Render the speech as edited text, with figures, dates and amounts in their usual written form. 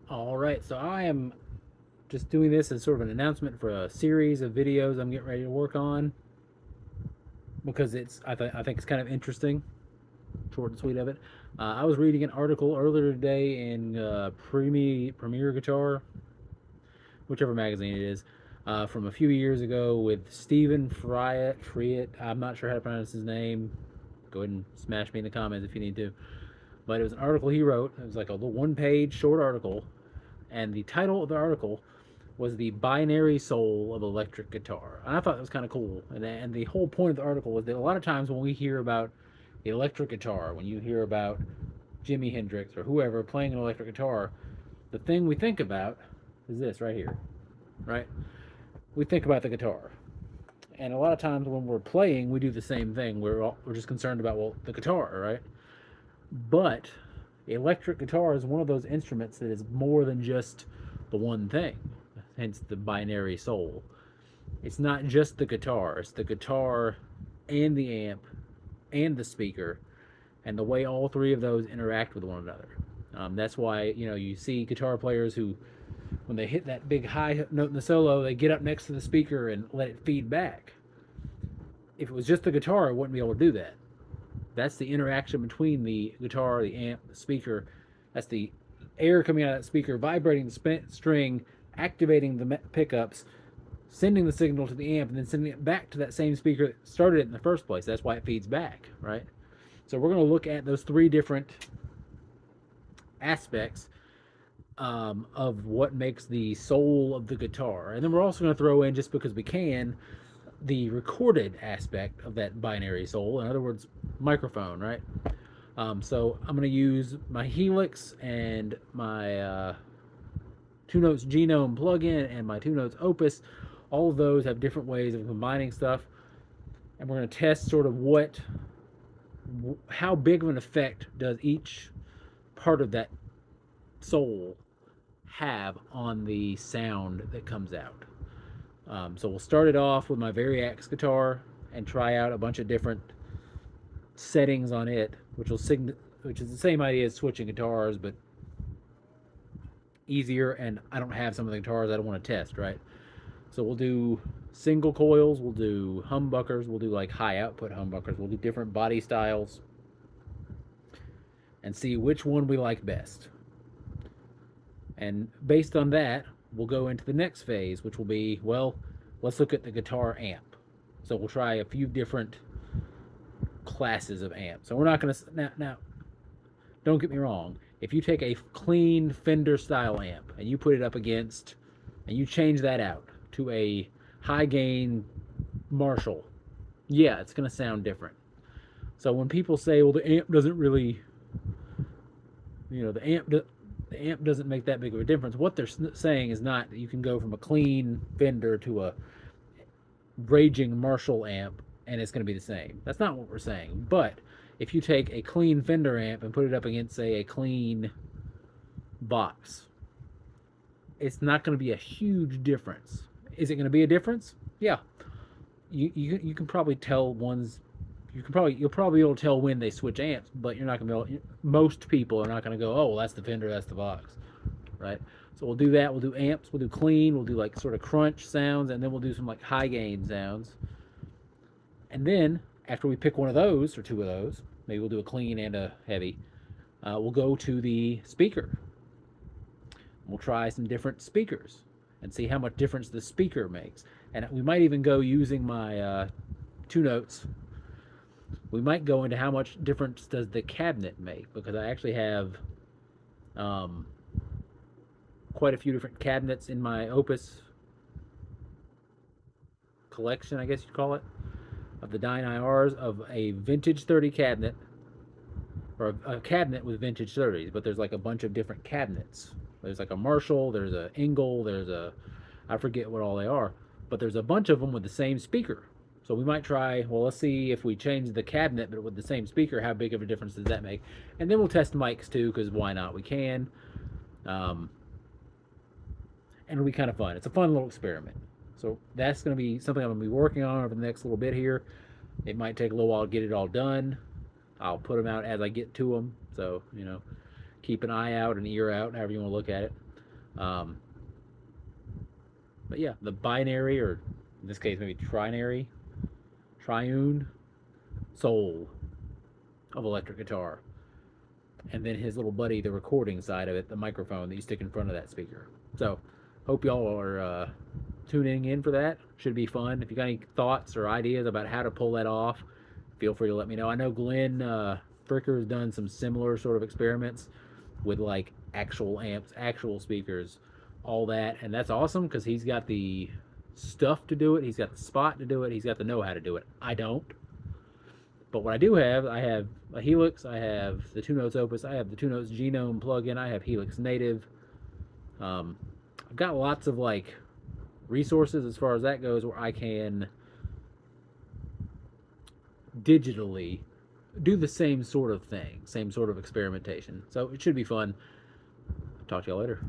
All right, so I am just doing this as sort of an announcement for a series of videos I'm getting ready to work on because I think it's kind of interesting, short and sweet of it. I was reading an article earlier today in Premier Guitar, whichever magazine it is, from a few years ago with Steven Fryette. Fryette. I'm not sure how to pronounce his name. Go ahead and smash me in the comments if you need to. But it was an article he wrote. It was like a little one-page short article, and the title of the article was the binary soul of electric guitar. And I thought that was kind of cool. And the whole point of the article was that a lot of times when we hear about the electric guitar, when you hear about Jimi Hendrix or whoever playing an electric guitar, the thing we think about is this right here, right? We think about the guitar. And a lot of times when we're playing, we do the same thing. We're just concerned about, well, the guitar, right? But the electric guitar is one of those instruments that is more than just the one thing, hence the binary soul. It's not just the guitar, it's the guitar and the amp and the speaker and the way all three of those interact with one another. That's why you see guitar players who, when they hit that big high note in the solo, they get up next to the speaker and let it feed back. If it was just the guitar, it wouldn't be able to do that. That's the interaction between the guitar, the amp, the speaker. That's the air coming out of that speaker, vibrating the string, activating the pickups, sending the signal to the amp, and then sending it back to that same speaker that started it in the first place. That's why it feeds back, right? So we're going to look at those three different aspects of what makes the soul of the guitar. And then we're also going to throw in, just because we can, the recorded aspect of that binary soul. In other words, microphone, right? So I'm going to use my Helix and my Two Notes Genome plugin and my Two Notes Opus. All of those have different ways of combining stuff, and we're going to test sort of how big of an effect does each part of that soul have on the sound that comes out. So we'll start it off with my Variax guitar and try out a bunch of different settings on it, which is the same idea as switching guitars, but easier. And I don't have some of the guitars I don't want to test, right? So we'll do single coils, we'll do humbuckers, we'll do like high output humbuckers, we'll do different body styles and see which one we like best. And based on that, we'll go into the next phase, which will be, well, let's look at the guitar amp. So we'll try a few different classes of amps. So we're not going to now. Don't get me wrong. If you take a clean Fender style amp and you put it up against, and you change that out to a high gain Marshall, yeah, it's going to sound different. So when people say, well, the amp doesn't really, the amp doesn't make that big of a difference, what they're saying is not that you can go from a clean Fender to a raging Marshall amp and it's going to be the same. That's not what we're saying. But if you take a clean Fender amp and put it up against, say, a clean box, it's not going to be a huge difference. Is it going to be a difference? Yeah. You can probably tell ones. You'll probably be able to tell when they switch amps, but you're not going to be able. Most people are not going to go, oh, well, that's the Fender, that's the box, right? So we'll do that. We'll do amps. We'll do clean. We'll do like sort of crunch sounds, and then we'll do some like high gain sounds. And then after we pick one of those or two of those, maybe we'll do a clean and a heavy. We'll go to the speaker. We'll try some different speakers and see how much difference the speaker makes. And we might even go using my Two Notes. We might go into how much difference does the cabinet make, because I actually have quite a few different cabinets in my Opus collection, I guess you'd call it, of the Dyne IRs, of a vintage 30 cabinet, or a cabinet with vintage 30s, but there's like a bunch of different cabinets. There's like a Marshall, there's a Engel, I forget what all they are, but there's a bunch of them with the same speaker. So we might try, well, let's see if we change the cabinet but with the same speaker, how big of a difference does that make? And then we'll test mics too, because why not? We can. And it'll be kind of fun. It's a fun little experiment. So that's going to be something I'm going to be working on over the next little bit here. It might take a little while to get it all done. I'll put them out as I get to them. So, keep an eye out, an ear out, however you want to look at it. Um, but yeah, the binary, or in this case maybe trinary, triune soul of electric guitar, and then his little buddy, the recording side of it, the microphone that you stick in front of that speaker. So, hope y'all are tuning in for that. Should be fun. If you got any thoughts or ideas about how to pull that off, feel free to let me know. I know Glenn Fricker has done some similar sort of experiments with like actual amps, actual speakers, all that, and that's awesome because he's got the stuff to do it. He's got the spot to do it. He's got the know-how to do it. I don't. But what I do have, I have a Helix, I have the Two Notes Opus, I have the Two Notes Genome plugin, I have Helix Native. I've got lots of like resources as far as that goes where I can digitally do the same sort of thing, same sort of experimentation. So it should be fun. Talk to y'all later.